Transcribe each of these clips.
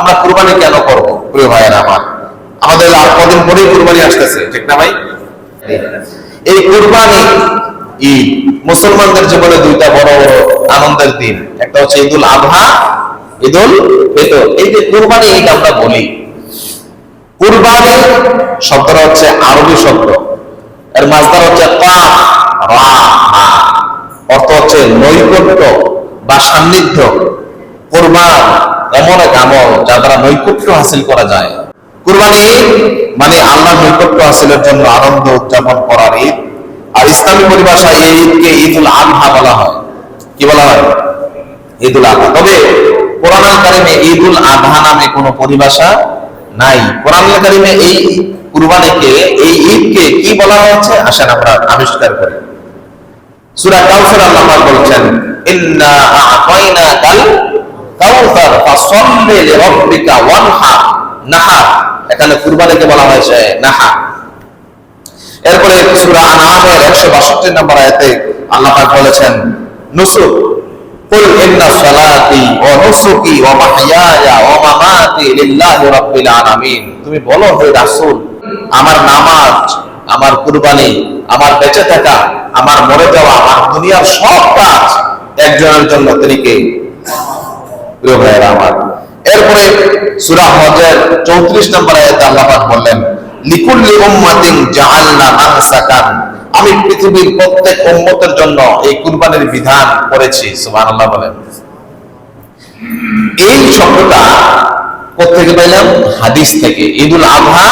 আমরা কুরবানি কেন করব? প্রিয় ভাইয়েরা আমার, আমাদের আর কদিন পরেই কুরবানি আসতেছে, ঠিক না ভাই? এই কুরবানি ঈদ মুসলমানদের জীবনে দুইটা বড় বড় আনন্দের দিন। একটা হচ্ছে ঈদুল আযহা, ঈদুল ফিতর। এই যে কুরবানি ঈদ আমরা বলি, কুরবানি শব্দটা হচ্ছে আরবি শব্দ, এর মাসদার হচ্ছে কাফ রা হা, অর্থ হচ্ছে নৈকট্য বা সান্নিধ্য। কুরবান এমন এক আমল যা দ্বারা নৈকট্য হাসিল করা যায়। কুরবানি মানে আল্লাহর নৈকট্য হাসিলের জন্য আনন্দ উদযাপন করার ঈদ। আর ইসলামী পরিভাষায় এই ঈদকে ঈদুল আযহা বলা হয়। কি বলা হয়? ঈদুল আযহা। তবে কোরআনুল কারীমে ঈদুল আযহা নামে কোনো পরিভাষা নাই। কোরআনুল কারীমে এই কুরবানিকে, এই ঈদকে কি বলা হয়েছে আসেন আমরা আবিষ্কার করি। সূরা কাউসার আল্লাহ পাক বলেছেন, ইন্না আ'তাইনাকাল কাউসার ফাসাল্লি লিরাব্বিকা ওয়ানহার। নাহার, এখানে কুরবানিকে বলা হয়েছে নাহার। এরপরে সূরা আনআমের 162 নম্বর আয়াতে আল্লাহ পাক বলেছেন নুসুক, কুল ইন্না সালাতি ওয়া নুসুকি ওয়া মাহইয়ায়া ওয়া মামাতি লিল্লাহি রাব্বিল আলামিন। তুমি বলো হে রাসূল, আমার নামাজ, আমার কুরবানি, আমার বেঁচে থাকা, আমার মরে যাওয়া, আমার দুনিয়ার সব কাজ একজনের জন্য, তিনি কে? প্রিয় ভাইয়েরা আমার, এরপরে সূরা হজের 34 নম্বর আয়াতে আল্লাহ পাক বললেন, লিকুল্লি উম্মাতিন জাআলনা মানসাকান। আমি পৃথিবীর প্রত্যেক উম্মতের জন্য এই কুরবানির বিধান করেছি। সুবহানাল্লাহ বলেন। এই শব্দটা কোথেকে পাইলাম? হাদিস থেকে। ঈদুল আযহা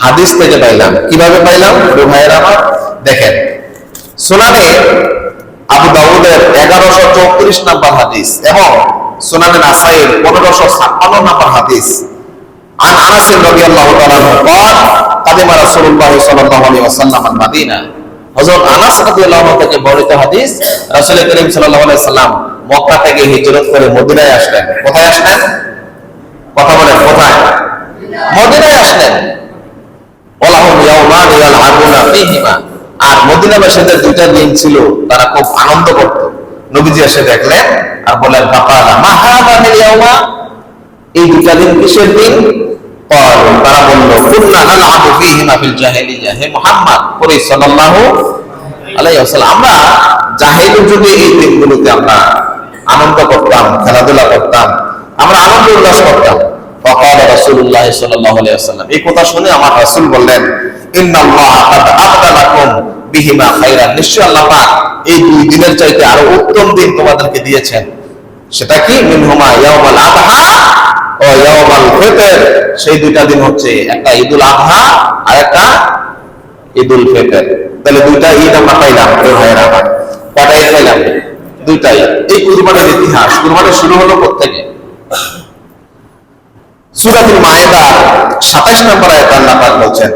হাদিস থেকে পাইলাম। কিভাবে পাইলাম? প্রিয় ভাইয়েরা আমার, দেখেন সুনানে আবু দাউদের 1134 নম্বর হাদিস এবং সুনানে নাসাইর 1556 নম্বর হাদিস। عن انس رضي الله تعالى عنه قال قدم رسول الله صلى الله عليه وسلم المدينه। হযরত আনাস রাদিয়াল্লাহু আনহু থেকে বর্ণিত হাদিস, রাসূল করিম সাল্লাল্লাহু আলাইহি ওয়াসাল্লাম মক্কা থেকে হিজরত করে মদিনায় আসলেন। কোথায় আসলেন? কথা বলেন, কোথায়? মদিনায় আসলেন। ওয়ালাহুম ইয়াওমান ইয়ালআবুনা ফীহিমা। আর মদিনাবাসীদের দুইটা দিন ছিল, তারা খুব আনন্দ করত। নবীজি এসে দেখলেন আর বললেন, ফাকালা মা হাযাল ইয়াওমা, এই দুইটা দিন কিসের দিন? তারা বলল, কুননা নালআবু ফীহিমা ফিল জাহিলিয়া। হে মুহাম্মদ সাল্লাল্লাহু আলাইহি ওয়াসাল্লাম, আমরা জাহেলি যুগে এই দিনগুলোতে আমরা আনন্দ করতাম, খেলাধুলা করতাম, আমরা আনন্দ উল্লাস করতাম। ফাকালা রাসূলুল্লাহ সাল্লাল্লাহু আলাইহি ওয়াসাল্লাম, এই কথা শুনে আমার রাসূল বললেন, ইন্নাল্লাহা কাদ আবদালাকুম বিহিমা খায়রান। নিশ্চয় আল্লাহ পাক এই দুই দিনের চাইতে আরো উত্তম দিন তোমাদেরকে দিয়েছেন। সেটা কি? মিনহুমা ইয়াউমুল আযহা ও ইয়াউমুল ফিতর। সেই দুইটা দিন হচ্ছে একটা ঈদুল আযহা আর একটা ঈদুল ফিতর। তাহলে দুইটা ঈদ আমরা পাইলাম। প্রিয় ভাইয়েরা আমার, কয়টা ঈদ পাইলাম? দুইটাই। এই কুরবানির ইতিহাস, কুরবানি শুরু হলো কোত্থেকে? সূরাতুল মায়েদা 27 নম্বর আয়াতে আল্লাহ পাক বলছেন,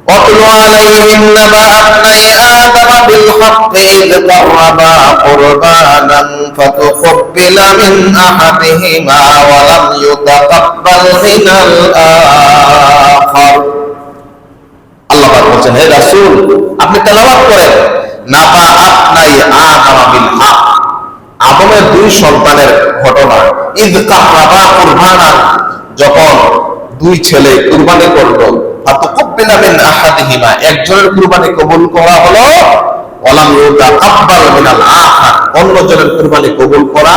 وَاتْلُ عَلَيْهِمْ نَبَأَ ابْنَيْ آدَمَ بِالْحَقِّ إِذْ قَرَّبَا قُرْبَانًا فَتُقُبِّلَ مِنْ أَحَدِهِمَا وَلَمْ يُتَقَبَّلْ مِنَ الْآخَرِ। আল্লাহ পাক বলছেন, হে রাসূল, আপনি তেলাওয়াত করেন, নাবা আপনাই আদম বিল হক, আদমের দুই সন্তানের ঘটনা। ইদ কাররাবা কুরবানান, যখন দুই ছেলে কুরবানি করলো, ফাতুকুব্বিলা মিন আহাদিহিমা, একজনের কুরবানি কবুল করা হলো, ওয়ালাম ইউতাকাব্বাল মিনাল আখার, অন্যজনের কুরবানি কবুল করা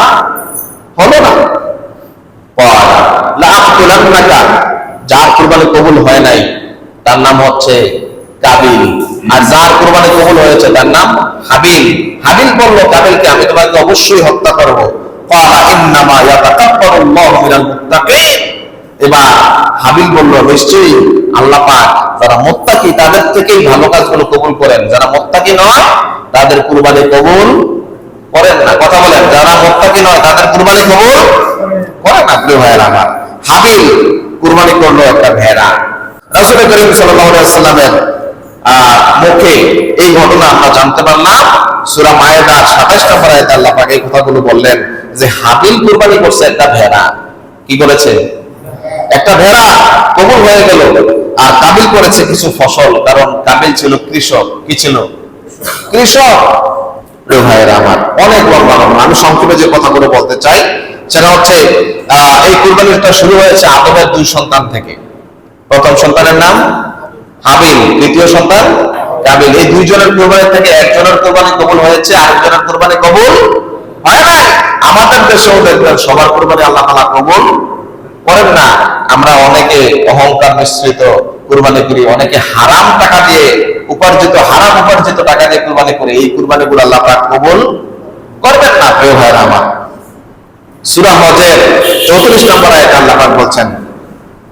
হলো না। ক্বালা লা আকতুলান্নাকা, যার কুরবানি কবুল হয় নাই তার নাম হচ্ছে কাবিল, আর যার কুরবানি কবুল হয়েছে তার নাম হাবিল। হাবিল বলল কাবিলকে, আমি তোমাকে অবশ্যই হত্যা করব। ক্বালা ইন্নামা ইয়াতাকাব্বালুল্লাহু মিনাল মুত্তাকিন। এবার হাবিল বলল, নিশ্চয়ই আল্লাহ পাক যারা মুত্তাকি তাদের থেকেই ভালো কাজগুলো কবুল করেন, যারা মুত্তাকি নয় তাদের কুরবানি কবুল করেন না। কথা বলেন, যারা মুত্তাকি নয় তাদের কুরবানি কবুল করেন না। প্রিয় ভাইয়েরা আমার, হাবিল কুরবানি করলো একটা ভেড়া। রাসূল করিম সাল্লাল্লাহু আলাইহি ওয়াসাল্লামের মুখে এই ঘটনা আমরা জানতে পারলাম। সূরা মায়েদা 27 নম্বর আয়াতে আল্লাহ পাক এই কথাগুলো বললেন যে হাবিল কুরবানি করছে একটা ভেড়া। কি করেছে? একটা ভেড়া কবুল হয়ে গেল। আর কাবিল করেছে কিছু ফসল, কারণ কাবিল ছিল কৃষক। কি ছিল? কৃষক। প্রিয় ভাইয়েরা আমার, অনেক লম্বা, আমি সংক্ষেপে যে কথাগুলো বলতে চাই, সেটা হচ্ছে এই কুরবানিটা শুরু হয়েছে আদমের দুই সন্তান থেকে। প্রথম সন্তানের নাম হাবিল, দ্বিতীয় সন্তান কাবিল। এই দুইজনের কুরবানি থেকে একজনের কুরবানি কবুল হয়েছে, আরেকজনের কুরবানি কবুল হয় নাই। আমাদের দেশেও দেখবেন সবার কুরবানি আল্লাহ তাআলা কবুল করেন না। আমরা অনেকে অহংকার মিশ্রিত কুরবানি করি, অনেকে হারাম টাকা দিয়ে হারাম উপার্জিত টাকা দিয়ে কুরবানি করে। এই কুরবানিগুলো আল্লাহ পাক কবুল করবেন না। প্রিয় ভাইরা আমার, সূরা হজের 34 নম্বর আয়াতে আল্লাহ পাক বলছেন,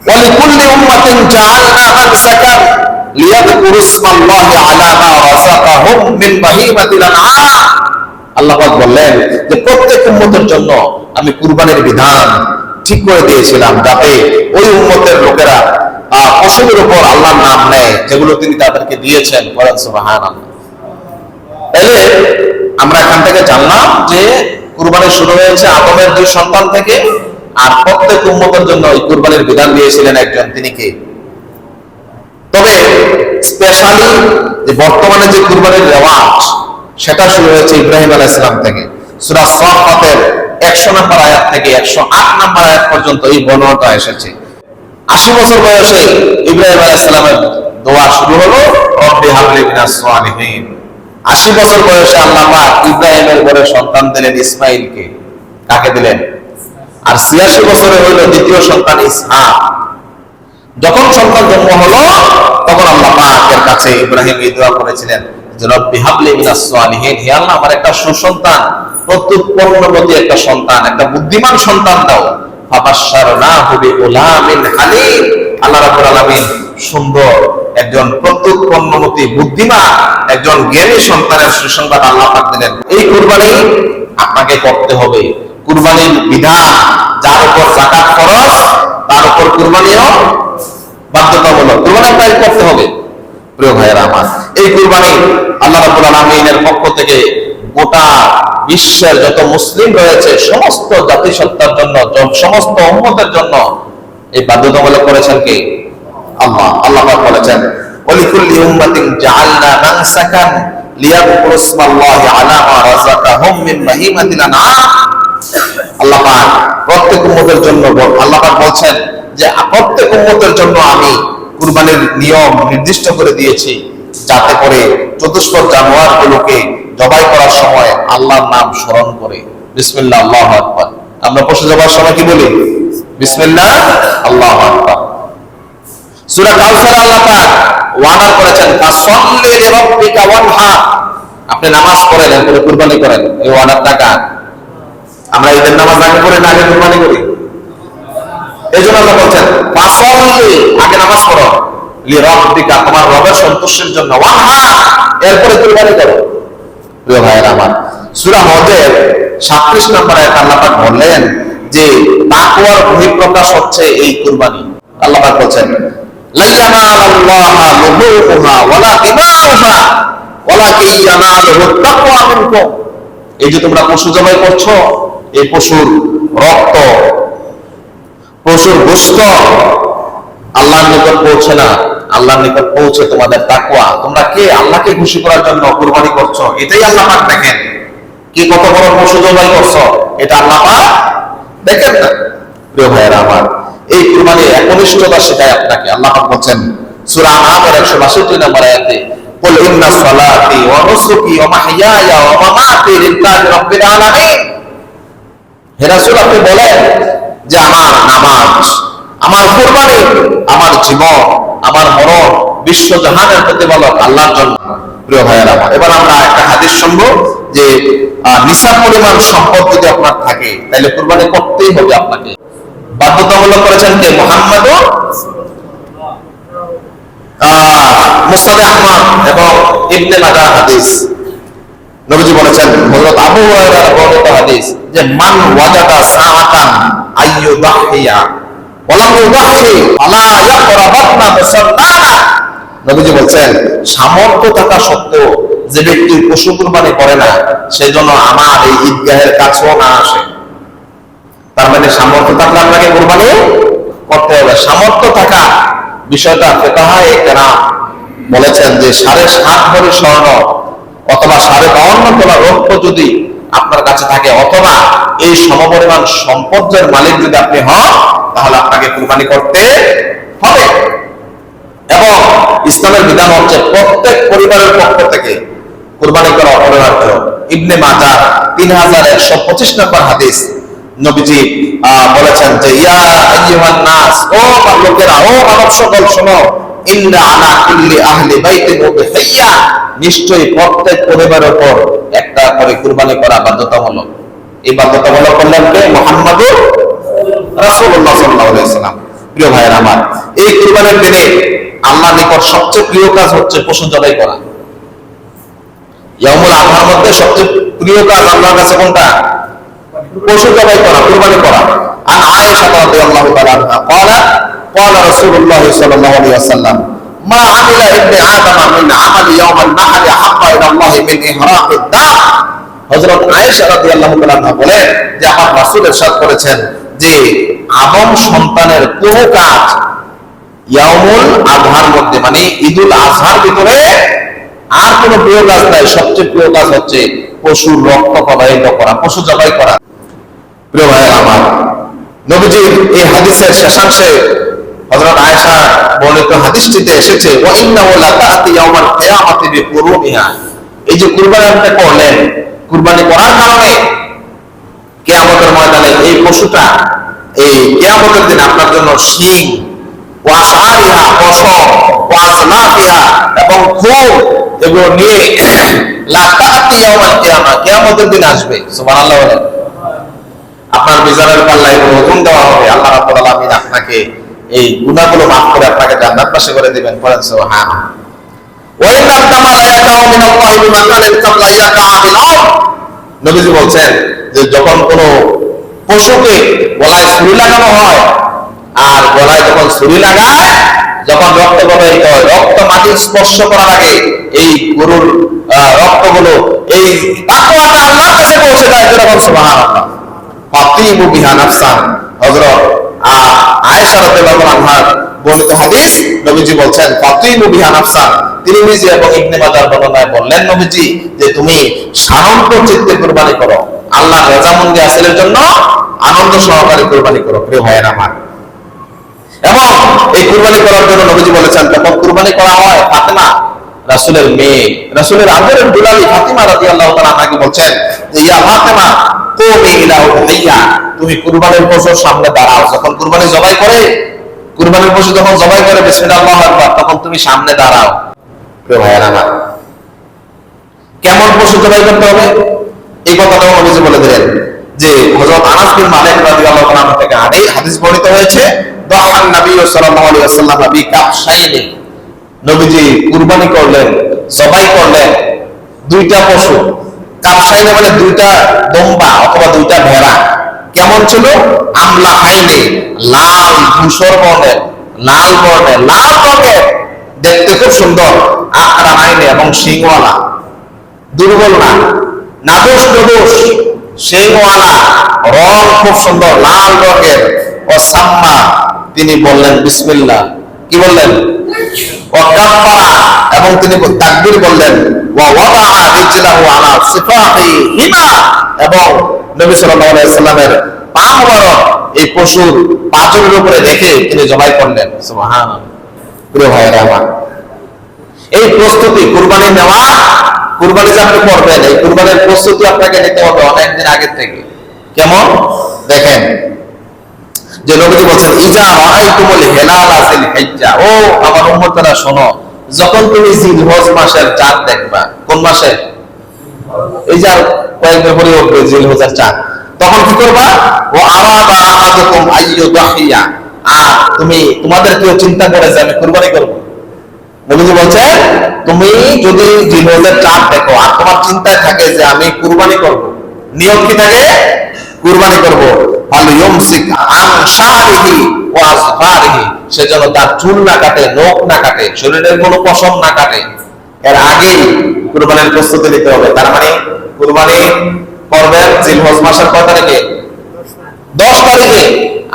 ওয়ালিকুল্লি উম্মাতিন জাআলনা মানসাকান লিয়াযকুরু ইসমাল্লাহি আলা মা রাযাকাহুম মিন বাহিমাতিল আনআম। আল্লাহ পাক বললেন যে প্রত্যেক উম্মতের জন্য আমি কুরবানির বিধান ঠিক করে দিয়েছিলাম, যাতে ওই উম্মতের লোকেরা পশুদের উপর আল্লাহর নাম নেয় যেগুলো তিনি তাদেরকে দিয়েছেন। বলেন সুবহানাল্লাহ। তাহলে আমরা এখান থেকে জানলাম যে কুরবানি শুরু হয়েছে আদমের দুই সন্তান থেকে, আর প্রত্যেক উম্মতের জন্য এই কুরবানির বিধান দিয়েছিলেন একজন, তিনি কে? তবে স্পেশালি যে বর্তমানে যে কুরবানির রেওয়াজ সেটা শুরু হয়েছে ইব্রাহিম আলাইহিস সালাম থেকে। সূরা সাফফাতের 100 নম্বর আয়াত থেকে 108 নম্বর আয়াত পর্যন্ত এই বর্ণনাটা এসেছে। 80 বছর বয়সে ইব্রাহিম আলাইহিস সালামের দোয়া শুরু হলো, রব্বি হাবলি মিনাস সালিহিন। 80 বছর বয়সে আল্লাহ পাক ইব্রাহিমের ঘরে সন্তান দিলেন ইসমাইলকে। কাকে দিলেন? আর 86 বছরে হইল দ্বিতীয় সন্তান ইসহাক। যখন সন্তান জন্ম হলো তখন আল্লাহ পাকের কাছে ইব্রাহিম এই দোয়া করেছিলেন যে রব্বি হাবলি মিনাস সালিহিন, হে আল্লাহ আমার একটা সুসন্তান, প্রত্যুৎপন্নবতী একটা সন্তান, একটা বুদ্ধিমান সন্তান দাও। ফাবাশশারনাহু বিগুলামিন হালিম। আল্লাহ রাব্বুল আলামিন সুন্দর একজন প্রত্যুৎপন্নবতী বুদ্ধিমান একজন জ্ঞানী সন্তানের সুসংবাদ আল্লাহ পাক দিলেন। এই কুরবানি আপনাকে করতে হবে। কুরবানির বিধান, যার উপর যাকাত ফরজ তার উপর কুরবানিও বাধ্যতামূলক। কুরবানি আপনাকে করতে হবে। প্রিয় ভাইয়েরা আমার, এই কুরবানি আল্লাহ রাব্বুল আলামিনের পক্ষ থেকে গোটা বিশ্বের যত মুসলিম রয়েছে সমস্ত জাতিসত্তার জন্য, সমস্ত উম্মতের জন্য এই বাধ্যতামূলক করেছেন কে? আল্লাহ। আল্লাহ পাক বলেছেন, ওয়ালিকুল্লি উম্মাতিন জাআলনা মানসাকান লিয়াযকুরু ইসমাল্লাহি আলা মা রাযাকাহুম মিন বাহিমাতিল আনআম। আল্লাহ পাক প্রত্যেক উম্মতের জন্য আল্লাহ পাক বলছেন যে প্রত্যেক উম্মতের জন্য আমি কুরবানির নিয়ম নির্দিষ্ট করে দিয়েছি, যাতে করে চতুষ্পদ জানোয়ারগুলোকে জবাই করার সময় আল্লাহর নাম স্মরণ করে বিসমিল্লাহ আল্লাহু আকবার। আমরা পশু জবাইয়ের সময় কি বলি? বিসমিল্লাহ আল্লাহু আকবার। সূরা কাউসারে আল্লাহ পাক ওয়াদা করেছেন, ফাসাল্লি লিরাব্বিকা ওয়ানহার। আপনি নামাজ পড়েন, এরপরে কুরবানি করেন। এই ওয়াদার টাকা আমরা ঈদের নামাজ আগে পড়ে না আগে কুরবানি করি? এইজন্য আল্লাহ বলছেন ফাসাল্লি, আগে নামাজ পড়ো, লিরাব্বিকা তোমার রবের সন্তুষ্টির জন্য, ওয়ানহার এরপরে কুরবানি করো। প্রিয় ভাইয়েরা আমার, সূরা হজের 37 নম্বর আয়াতে আল্লাহ পাক বললেন যে তাকওয়ার বহিঃপ্রকাশ হচ্ছে এই কুরবানি। আল্লাহ পাক বলছেন, লা ইয়ানালাল্লাহা লুহুমুহা ওয়ালা দিমাউহা ওয়ালাকিন ইয়ানালুহুত তাকওয়া মিনকুম। এই যে তোমরা পশু জবাই করছো, এই পশুর রক্ত, পশুর গোশত আল্লাহর নিকট পৌঁছে না, আল্লাহর নিকট পৌঁছে তোমাদের তাকওয়া। তোমরা কে? আল্লাহকে খুশি করার জন্য কুরবানি করছো, এটাই আল্লাহ পাক দেখেন। কি কত বড় পশু জবাই করছো এটা আল্লাহ পাক দেখেন না। প্রিয় ভাইয়েরা আমার, এই কুরবানি একনিষ্ঠতা শেখায় আপনাকে। আল্লাহ পাক বলেন সূরা আনআমের 162 নম্বর আয়াতে, কুল ইন্না সালাতি ওয়া নুসুকি ওয়া মাহইয়ায়া ওয়া মামাতি লিল্লাহি রাব্বিল আলামিন। হে রাসূল, আপনি বলেন যে আমার নামাজ, আমার কুরবানি, আমার জীবন, আমার মরণ বিশ্বজাহানের প্রতিপালক আল্লাহর জন্য। প্রিয় ভাইয়েরা আমার, এবার আমরা একটা হাদিস শুনবো যে নিসাব পরিমাণ সম্পদ যদি আপনার থাকে তাহলে কুরবানি করতেই হবে আপনাকে। বাধ্যতামূলক করেছেন কে? মুহাম্মদ মুসনাদ আহমদ এবং ইবনে মাজাহ হাদিস। নবীজি বলেছেন, হযরত আবু হুরায়রা বর্ণিত হাদিস, যে মান ওয়াজাদা সাআতান আইয়ুদাহিয়া ওয়ালাম ইউদাহি আলা ইয়াকরাবাতনা মুসাল্লানা। নবীজি বলেন, সামর্থ্য থাকা সত্ত্বেও যে ব্যক্তি পশু কুরবানি করে না, সেজন্য আমার এই ঈদগাহের কাছেও না আসে। তার মানে সামর্থ্য থাকলে আপনাকে কুরবানি করতে হবে। সামর্থ্য থাকা বিষয়টা ফিকহায়ে কেরাম বলেছেন যে 7.5 ভরি স্বর্ণ অথবা 52.5 তোলা রৌপ্য যদি আপনার কাছে থাকে, অথবা এই সমপরিমাণ সম্পদের মালিক যদি আপনি হন, তাহলে আপনাকে কুরবানি করতে হবে। এবং ইসলামের বিধান হচ্ছে প্রত্যেক পরিবারের পক্ষ থেকে কুরবানি করা অপরিহার্য। ইবনে মাজাহ 3125 নম্বর হাদিস, নবীজি বলেছেন যে ইয়া আইয়ুহান নাস, ও লোকেরা, ও মানব সকল শোনো, ইন্না আলা কুল্লি আহলি বাইতিন উযহিয়া, নিশ্চয়ই প্রত্যেক পরিবারের উপর একটা করে কুরবানি করা বাধ্যতামূলক। এই বাধ্যতামূলক করলেন কে? মুহাম্মদুর রাসূলুল্লাহ সাল্লাল্লাহু আলাইহি ওয়াসাল্লাম। প্রিয় ভাইয়েরা আমার, এই কুরবানির দিনে আল্লাহর নিকট সবচেয়ে প্রিয় কাজ হচ্ছে পশু জবাই করা। ইয়াউমুল আযহার মধ্যে সবচেয়ে প্রিয় কাজ আল্লাহর কাছে কোনটা? পশু জবাই করা, কুরবানি করা। আন আয়েশা রাদিয়াল্লাহু তাআলা আনহা قالت قال رسول الله صلى الله عليه وسلم ما عمل ابن آدم من عمل يوم النحر أحب إلى الله من إحراق الدم। হযরত আয়েশা রাদিয়াল্লাহু তাআলা আনহা বলেন যে আমার রাসূল ইরশাদ করেছেন যে আদম সন্তানের কোন কাজ ইয়াউমুল আযহার মধ্যে, মানে ঈদুল আযহার ভিতরে আর কোন প্রিয় কাজ নাই। সবচেয়ে প্রিয় কাজ হচ্ছে পশুর রক্ত প্রবাহিত করা, পশু জবাই করা। প্রিয় ভাইয়েরা আমার, নবীজির এই হাদিসের শেষাংশে হযরত আয়েশা বর্ণিত হাদিসটিতে এসেছে ওয়া ইন্নাহু লাতাআতি ইয়াউমাল কিয়ামাতি বিকুরুনিহা। এই যে কুরবানি আপনি করলেন, কুরবানি করার কারণে কিয়ামতের ময়দানে এই পশুটা এই কিয়ামতের দিন আপনার জন্য শিং, ওয়াসারিহা পশম, ওয়াসনাফিহা এবং খুর, এগুলো নিয়ে লাতাআতি ইয়াউমাল কিয়ামা, কিয়ামতের দিন আসবে। সুবহানাল্লাহ বলেন। আপনার মিজানের পাল্লায় ওজন দেওয়া হবে। আল্লাহ রাব্বুল আলামিন আপনাকে এই গুনাহগুলো মাফ করে আপনাকে জান্নাতবাসী করে দিবেন। পড়েন সুবহানাল্লাহ। ওয়া ইন্না দামা লা ইয়াকাউ মিনাল্লাহি বিমাকানিন কাবলা ইয়াকা ফিল আরদ। নবীজি বলছেন যে যখন কোনো পশুকে গলায় ছুরি লাগানো হয়, আর গলায় যখন ছুরি লাগায়, যখন রক্ত প্রবাহিত হয়, রক্ত মাটি স্পর্শ করার আগে এই গরুর রক্তগুলো এই তাকওয়াটা আল্লাহর কাছে পৌঁছে যায়। যখন সুবহানাল্লাহ। ফাতিমু বিহা নাফসান, হযরত আয়েশা রাদিয়াল্লাহু আনহার বর্ণিত হাদিস, নবীজি বলছেন ফাতিমু বিহা নাফসান। তিরমিজি এবং ইবনে মাজাহ বর্ণনায় বললেন নবীজি যে তুমি শান্ত চিত্তে কুরবানি করো, আল্লাহর রাজামন্দি হাসিলের জন্য আনন্দ সহকারে কুরবানি করো। প্রিয় ভাইয়েরা আমার, এবং এই কুরবানি করার জন্য নবীজি বলেছেন তখন কুরবানি করা হয় ফাতেমা, রাসূলের মেয়ে, রাসূলের আদরের দুলালি ফাতিমা রাদিয়াল্লাহু তাআলা আনহাকে বলছেন যে ইয়া ফাতেমা কুমি ইলা উযহিয়া, তুমি কুরবানির পশুর সামনে দাঁড়াও। যখন কুরবানি জবাই করে, কুরবানির পশু যখন জবাই করে বিসমিল্লাহ আল্লাহু আকবার, তখন তুমি সামনে দাঁড়াও। প্রিয় ভাইয়েরা আমার, কেমন পশু জবাই করতে হবে এই কথাটাও নবীজি বলে দিলেন যে হযরত আনাস বিন মালিক রাদিয়াল্লাহু তাআলা থেকে হাদিস বর্ণিত হয়েছে দাওয়ান নবী সাল্লাল্লাহু আলাইহি ওয়াসাল্লাম বিকাবশাইনি, নবীজি কুরবানি করলেন, জবাই করলেন দুইটা পশু। কাবশাইনি মানে দুইটা দম্বা অথবা দুইটা ভেড়া। কেমন ছিল? আমলা হাইনি, লাল ধূসর বর্ণের, লাল বর্ণের, লাল রঙের, দেখতে খুব সুন্দর। আকরা হাইনি এবং শিংওয়ালা, দুর্বল না, নাদোষ নদোষ, শিংওয়ালা, রং খুব সুন্দর, লাল রঙের। ও সাম্মা, তিনি বললেন বিসমিল্লাহ। কি বললেন? ও কাব্বারা, এবং তিনি তাকবীর বললেন। ওয়া ওয়াদাআ রিজলাহু আলা সিফাহিহিমা, এবং নবী সাল্লাল্লাহু আলাইহি ওয়াসাল্লামের পা মোবারক এই পশুর পাঁজরের উপরে রেখে তিনি জবাই করলেন। সুবহানাল্লাহ। প্রিয় ভাইয়েরা আমার, এই প্রস্তুতি কুরবানি নেওয়া, কুরবানি যে আপনি করবেন, এই কুরবানির প্রস্তুতি আপনাকে নিতে হবে অনেকদিন আগে থেকে। কেমন? দেখেন যে নবীজি বলেন ইজা রাআইতুমুল হিলালা জিল হিজ্জা, ও আমার উম্মতরা শোনো, যখন তুমি জিলহজ মাসের চাঁদ দেখবা। কোন মাসে? এই যে কয়েকদিন পরে উঠবে জিলহজের চাঁদ, তখন কি করবা? ও আরাদা আহাদুকুম আইয়ুদাহিয়া, আর তুমি তোমাদের কেউ চিন্তা করে যে আমি কুরবানি করব। নবীজি বলছেন তুমি যদি জিলহজের চাঁদ দেখো আর তোমার চিন্তায় থাকে যে আমি কুরবানি করব, নিয়ত কি থাকে? কুরবানি করব, ফালইউমসিক আন শারিহি ওয়া আসফারিহি, সেজন্য তার চুল না কাটে, নখ না কাটে, শরীরের কোনো পশম না কাটে। এর আগেই কুরবানির প্রস্তুতি নিতে হবে। তার মানে কুরবানি করবেন জিলহজ মাসের কত তারিখে? 10 তারিখে।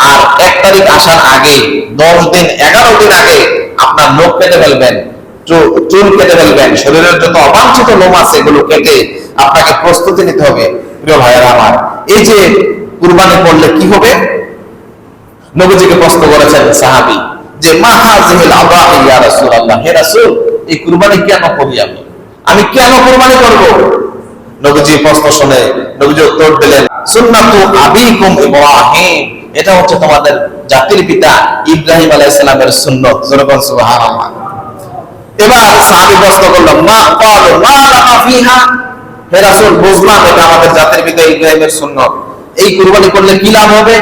আর 1 তারিখ আসার আগে 10 দিন 11 দিন আগে আপনার নখ কেটে ফেলবেন, চুল কেটে ফেলবেন, শরীরের যত অবাঞ্ছিত লোম আছে এগুলো কেটে আপনাকে প্রস্তুতি নিতে হবে। প্রিয় ভাইয়েরা আমার, এই যে কুরবানি করলে কি হবে? নবীজিকে প্রশ্ন করেছেন সাহাবী যে মা হাযিহিল আদাহি ইয়া রাসূলুল্লাহ, হে রাসূল এই কুরবানি কেন করি আমি কেন কুরবানি করব? নবীজি প্রশ্ন শুনে নবীজি উত্তর দিলেন সুন্নাতু আবিকুম ইব্রাহিম, এটা হচ্ছে তোমাদের জাতির পিতা ইব্রাহিম আলাইহিস সালামের সুন্নাত। যেরকম সুবহানাল্লাহ। এবার সাহাবী প্রশ্ন করলো মা ক্বালু মা লানা ফিহা, হে রাসূল বুঝলাম এটা আমাদের জাতির পিতা ইব্রাহিমের সুন্নাত, এই কুরবানি করলে কি লাভ হবে,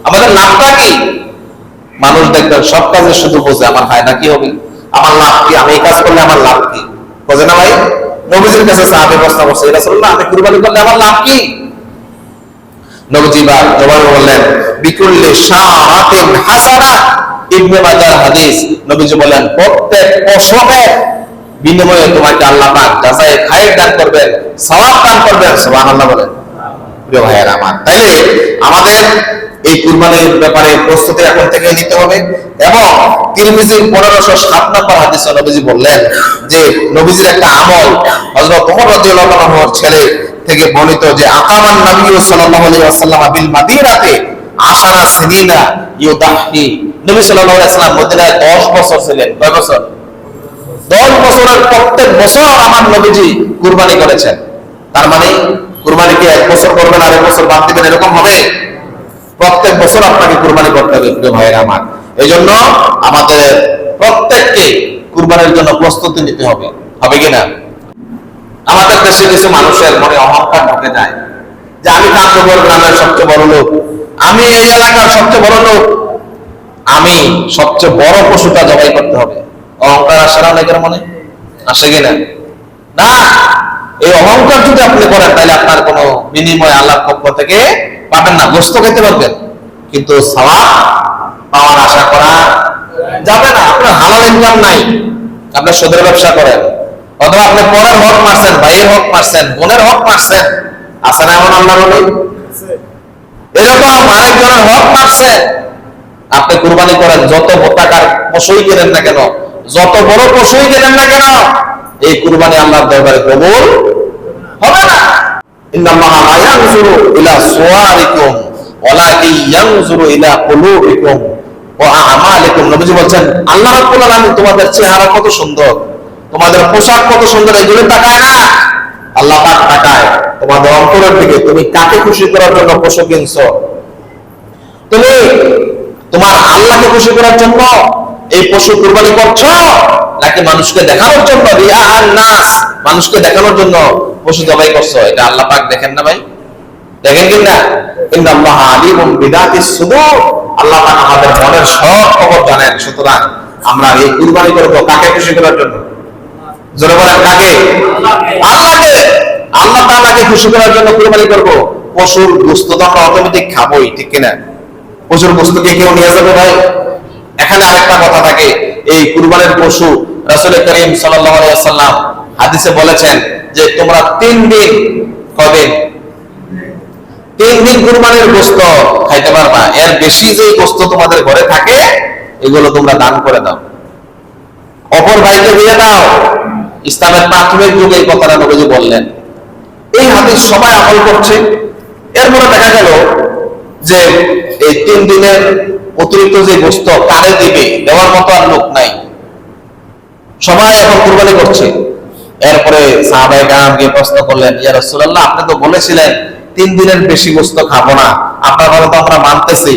আমাদের লাভটা কি? মানুষ দেখবেন সব কাজে শুধু বোঝে আমার ফায়দা কি হবে, আমার লাভ কি, আমি এই কাজ করলে আমার লাভ কি, বোঝে না ভাই? নবীজির কাছে সাহাবী প্রশ্ন করছে রাসূলুল্লাহ আমি কুরবানি করলে আমার লাভ কি? নবীজি জবাবে বললেন বিকুল্লি শাআতিন হাসানা, ইবনে মাজাহ হাদিস। নবীজি বলেন প্রত্যেক পশমের বিনিময়ে তোমাকে আল্লাহ পাক যাচাই খায়ের দান করবেন, সওয়াব দান করবেন। সুবহানাল্লাহ বলেন। প্রিয় ভাইয়েরা আমার, তাইলে আমাদের এই কুরবানির ব্যাপারে প্রস্তুতি এখন থেকে নিতে হবে। এবং তিরমিজির 1507 নম্বর হাদিসে নবীজি বললেন যে নবীজির একটা আমল হযরত ওমর রাদিয়াল্লাহু আনহুর ছেলে থেকে বর্ণিত যে আকামান নবী সাল্লাল্লাহু আলাইহি ওয়াসাল্লাম বিল মাদিনাতে আশারা সিনিনা ইউদাহি, নবী সাল্লাল্লাহু আলাইহি ওয়াসাল্লাম মদিনায় 10 বছর ছিলেন। কয় বছর? 10 বছরের প্রত্যেক বছর আমার নবীজি কুরবানি করেছেন। তার মানে কুরবানি কি এক বছর করবেন আর এক বছর বাদ দিবেন এরকম হবে? প্রত্যেক বছর আপনাকে কুরবানি করতে হবে প্রিয় ভাইয়েরা আমার। এই জন্য আমাদের প্রত্যেককে কুরবানির জন্য প্রস্তুতি নিতে হবে, হবে কিনা? আমাদের দেশে কিছু মানুষের মনে অহংকার ঢুকে যায় যে আমি কান্তপুর গ্রামের সবচেয়ে বড় লোক, আমি এই এলাকার সবচেয়ে বড় লোক, আমি সবচেয়ে বড় পশুটা জবাই করতে হবে। অহংকার আসে না অনেকের মনে? আসে কিনা? না, এই অহংকার যদি আপনি করেন তাহলে আপনার কোনো বিনিময় আল্লাহর পক্ষ থেকে পাবেন না। গোশত খেতে পারবেন কিন্তু সওয়াব পাওয়ার আশা করা যাবে না। আপনার হালাল ইনকাম নাই, আপনি সুদের ব্যবসা করেন, অথবা আপনি পরের হক মারছেন, ভাইয়ের হক মারছেন, বোনের হক মারছেন, আছে না এমন? আল্লাহ বলে এরকম আরেকজনের হক মারছেন। আপনি কুরবানি করেন, যত টাকার পশুই কেনেন না কেন, যত বড় পশুই কেনেন না কেন, এই কুরবানি আল্লাহর দরবারে কবুল হবে না। ইন্নাল্লাহা লা ইয়ানজুরু ইলা সুওয়ারিকুম ওয়ালাকিন ইয়ানজুরু ইলা কুলুবিকুম ওয়া আমালিকুম। নবীজি বলেন আল্লাহ রাব্বুল আলামিন তোমাদের চেহারা কত সুন্দর, তোমাদের পোশাক কত সুন্দর, এগুলো তাকায় না, আল্লাহ পাক তাকায় তোমাদের অন্তরের দিকে। তুমি কাকে খুশি করার জন্য পশু কিনছো? তুমি তোমার আল্লাহকে খুশি করার জন্য এই পশু কুরবানি করছো, নাকি মানুষকে দেখানোর জন্য, রিয়াআন নাস, মানুষকে দেখানোর জন্য পশু জবাই করছো? এটা আল্লাহ পাক দেখেন না ভাই? দেখেন কিনা? ইন্নাল্লাহা আলিমুম বিদাতিস সুদূর, আল্লাহ পাক আমাদের মনের সব খবর জানেন। সুতরাং আমরা এই কুরবানি করব কাকে খুশি করার জন্য? জোরে বলেন কাকে? আল্লাহকে। আল্লাহ তাআলাকে খুশি করার জন্য কুরবানি করব। পশুর গোশত তো আমরা অটোমেটিক খাবোই, ঠিক কিনা? পশুর গোশত কে কেউ নিয়ে যাবে ভাই? এখানে আরেকটা কথা থাকে, এই কুরবানির পশু রাসূল করিম সাল্লাল্লাহু আলাইহি ওয়াসাল্লাম হাদিসে বলেছেন যে তোমরা 3 দিন, কদিন? 3 দিন কুরবানির গোশত খাইতে পারবা, এর বেশি যে গোশত তোমাদের ঘরে থাকে এগুলো তোমরা দান করে দাও, অপর ভাইকে দিয়ে দাও। ইসলামের প্রাথমিক যুগে এই কথাটা নবীজি বললেন। এই হাদিস সবাই আমল করছে। এরপরে দেখা গেল যে এই 3 দিনের অতিরিক্ত যে গোশত কারে দিবে, দেওয়ার মতো আর লোক নাই, সবাই এখন কুরবানি করছে। এরপরে সাহাবায়ে কেরাম গিয়ে প্রশ্ন করলেন ইয়া রাসূলুল্লাহ আপনি তো বলেছিলেন 3 দিনের বেশি গোশত খাবো না, আপনার কথা তো আমরা মানতেছি,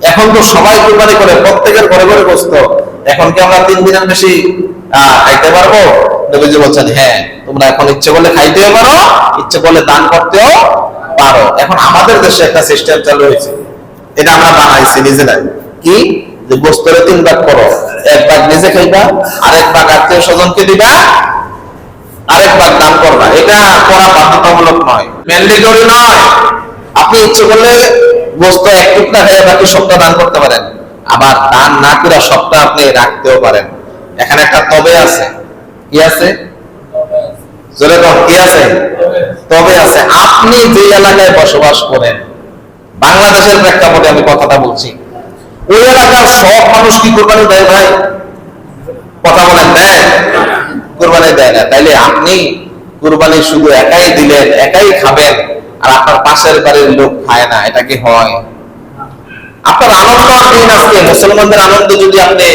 এখন তো সবাই কুরবানি করে, প্রত্যেকের ঘরে ঘরে গোশত, এখন কি আমরা 3 দিনের বেশি খাইতে পারবো? নবীজি বলছেন হ্যাঁ, তোমরা এখন ইচ্ছে করলে খাইতেও পারো, ইচ্ছে করলে দান করতেও পারো। এখন আমাদের দেশে একটা সিস্টেম চালু হয়েছে, এটা আমরা বানাইছি নিজেরাই, কি যে গোশতের 3 ভাগ করো, 1 ভাগ নিজে খাইবা, আরেক ভাগ আত্মীয় স্বজনকে দিবা, আরেক ভাগ দান করবা। এটা করা বাধ্যতামূলক নয়, ম্যান্ডেটরি নয়। আপনি ইচ্ছে করলে গোশত 1 টুকরা খেয়ে বাকি সবটা দান করতে পারেন, আবার দান না করে সবটা আপনি রাখতেও পারেন। এখানে একটা তবে আছে, কি আছে? জোরে বল, কি আছে? তবে আছে। আপনি যে এলাকায় বসবাস করেন, বাংলাদেশের প্রেক্ষাপটে আমি কথাটা বলছি, ওই এলাকার সব মানুষ কি কুরবানি দেয় ভাই? কথা বলেন, দেয়? কুরবানি দেয় না। তাইলে আপনি কুরবানি শুধু একাই দিলেন, একাই খাবেন, আর আপনার পাশের বাড়ির লোক খায় না, এটা কি হয়? আপনার আনন্দ দিন আজকে মুসলমানদের আনন্দ যদি আপনি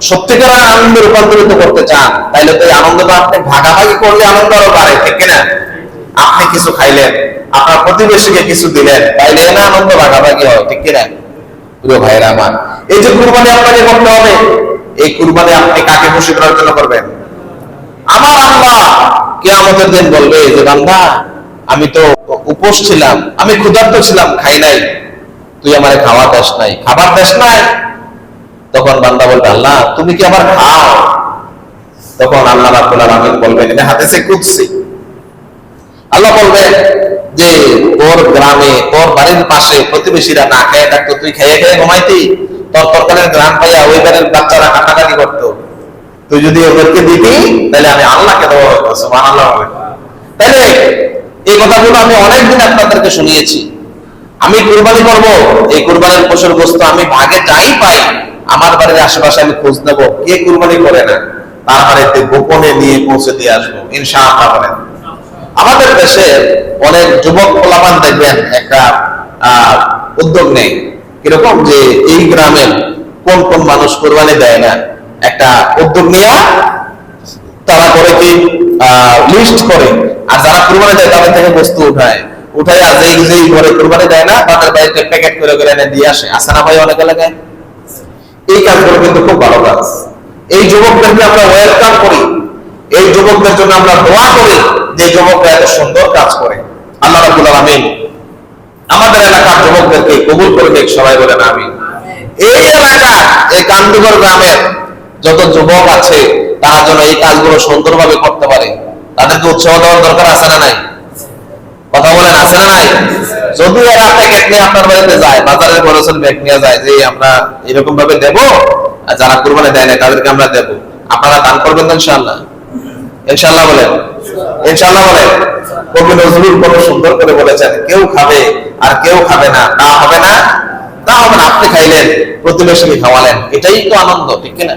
সত্যিকার আনন্দে রূপান্তরিত করতে চান, তাহলে তো এই আনন্দটা আপনি ভাগাভাগি করলে আনন্দ আরো বাড়ে, ঠিক কিনা? আপনি কিছু খাইলেন, আপনার প্রতিবেশীকে কিছু দিলেন, তাইলে না আনন্দ ভাগাভাগি হয়, ঠিক কিনা? প্রিয় ভাইরা আমার, এই যে কুরবানি আপনাকে করতে হবে, এই কুরবানি আপনি কাকে খুশি করার জন্য করবেন? আমার আল্লাহ কিয়ামতের দিন বলবে যে বান্দা, আমি তো উপোস ছিলাম, আমি ক্ষুধার্ত ছিলাম, খাই নাই, তুই আমারে খাওয়া দেশ নাই, খাবার দেশ নাই। তখন বান্দা বলবে আল্লাহ তুমি কি আবার খাও? তখন আল্লাহ রাব্বুল আলামিন বলবেন, এটা হাদিসে কুদসি, আল্লাহ বলবেন যে তোর গ্রামে, তোর বাড়ির পাশে প্রতিবেশীরা না খেয়ে থাকতো, তুই খেয়ে খেয়ে ঘুমাইতি, তোর তরকারির গ্রাম পাইয়া ওই বাড়ির বাচ্চারা কাটাকাটি করতো, তুই যদি ওদেরকে দিতি তাহলে আমি আল্লাহকে দেওয়া হতো। সুবহানাল্লাহ। তাহলে এই কথাগুলো আমি অনেকদিন আপনাদেরকে শুনিয়েছি। আমি কুরবানি করব, এই কুরবানির পশুর গোশত আমি ভাগে যাই পাই, আমার বাড়ির আশেপাশে আমি খোঁজ নেব কে কুরবানি করে না, তার বাড়িতে গোপনে নিয়ে পৌঁছে দিয়ে আসবো ইনশাআল্লাহ। বলেন, আমাদের দেশে অনেক যুবক পোলাপান দেখবেন একটা উদ্যোগ নেই, কিরকম যে এই গ্রামের কোন কোন মানুষ কুরবানি দেয় না, একটা উদ্যোগ নেওয়া, তারা করে কি লিস্ট করে, আর যারা কুরবানি দেয় তাদের থেকে বস্তু উঠায় যেই ঘরে কুরবানি দেয় না তাদের বাড়িতে প্যাকেট করে করে এনে দিয়ে আসে। আসে না ভাই অনেক এলাকায়? এই কাজগুলো কিন্তু খুব ভালো কাজ। এই যুবকদেরকে আমরা ওয়েলকাম করি, এই যুবকদের জন্য আমরা দোয়া করি যে যুবকরা এত সুন্দর কাজ করে। আল্লাহ রাব্বুল আলামিন আমাদের এলাকার যুবকদেরকে কবুল করে দেখ, সবাই বলেন আমিন। এই এলাকার, এই কান্দুগর গ্রামের যত যুবক আছে তারা যেন এই কাজগুলো সুন্দরভাবে করতে পারে, তাদেরকে উৎসাহ দেওয়ার দরকার আছে না নাই? কথা বলেন, আছে না নাই? যদি এরা প্যাকেট নিয়ে আপনার বাড়িতে যায়, বাজারের বড়সড় ব্যাগ নিয়ে যায় যে আমরা এরকম ভাবে দেব, আর যারা কুরবানি দেয় না তাদেরকে আমরা দেব, আপনারা দান করবেন ইনশাআল্লাহ? ইনশাআল্লাহ বলেন, ইনশাআল্লাহ বলেন। কবি নজরুল কত সুন্দর করে বলেছেন, কেউ খাবে আর কেউ খাবে না, তা হবে না, তা হবে না। আপনি খাইলেন, প্রতিবেশীকে খাওয়ালেন, এটাই তো আনন্দ, ঠিক কিনা?